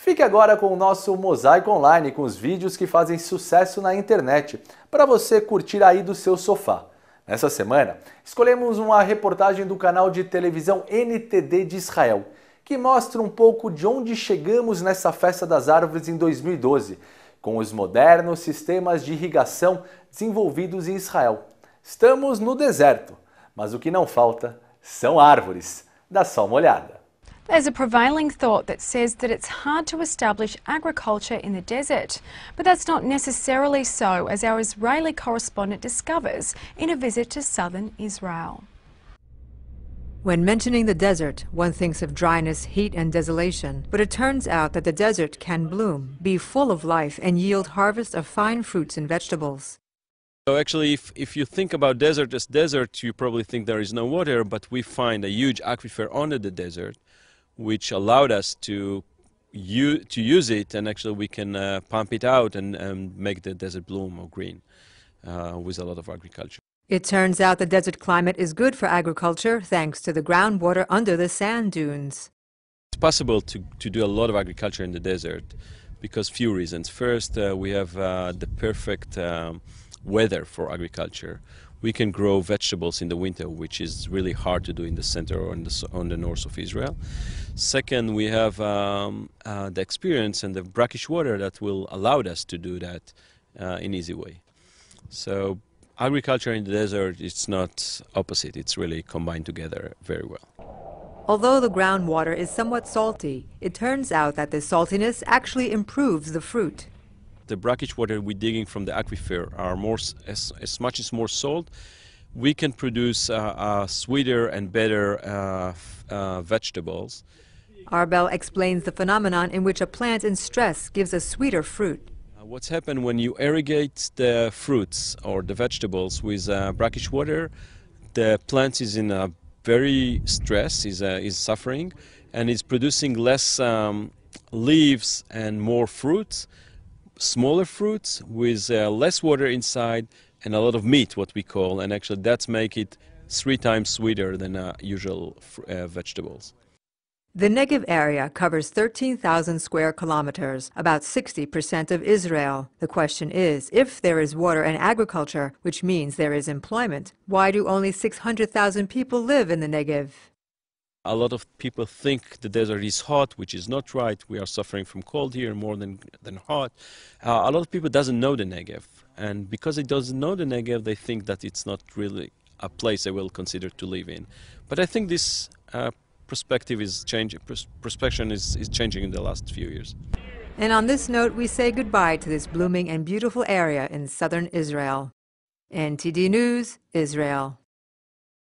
Fique agora com o nosso mosaico online com os vídeos que fazem sucesso na internet, para você curtir aí do seu sofá. Nessa semana, escolhemos uma reportagem do canal de televisão NTD de Israel, que mostra um pouco de onde chegamos nessa festa das árvores em 2012, com os modernos sistemas de irrigação desenvolvidos em Israel. Estamos no deserto, mas o que não falta são árvores. Dá só uma olhada. There's a prevailing thought that says that it's hard to establish agriculture in the desert. But that's not necessarily so, as our Israeli correspondent discovers in a visit to southern Israel. When mentioning the desert, one thinks of dryness, heat, and desolation. But it turns out that the desert can bloom, be full of life, and yield harvests of fine fruits and vegetables. So actually, if you think about desert as desert, you probably think there is no water, but we find a huge aquifer under the desert, which allowed us to use it, and actually we can pump it out and make the desert bloom or green with a lot of agriculture. It turns out the desert climate is good for agriculture thanks to the groundwater under the sand dunes. It's possible to do a lot of agriculture in the desert because few reasons. First, we have the perfect weather for agriculture. We can grow vegetables in the winter, which is really hard to do in the center or on the north of Israel. Second, we have the experience and the brackish water that will allow us to do that in easy way. So agriculture in the desert, it's not opposite, it's really combined together very well. Although the groundwater is somewhat salty, it turns out that the saltiness actually improves the fruit. The brackish water we're digging from the aquifer are as much as more salt. We can produce sweeter and better vegetables. Arbel explains the phenomenon in which a plant in stress gives a sweeter fruit. What's happened when you irrigate the fruits or the vegetables with brackish water, the plant is in a very stress, is suffering, and is producing less leaves and more fruits. Smaller fruits with less water inside and a lot of meat, what we call, and actually that's make it 3 times sweeter than usual vegetables. The Negev area covers 13,000 square kilometers, about 60% of Israel. The question is, if there is water and agriculture, which means there is employment, why do only 600,000 people live in the Negev? A lot of people think the desert is hot, which is not right. We are suffering from cold here more than hot. A lot of people doesn't know the Negev. And because they doesn't know the Negev, they think that it's not really a place they will consider to live in. But I think this perspective is changing. Perspective is changing in the last few years. And on this note, we say goodbye to this blooming and beautiful area in southern Israel. NTD News, Israel.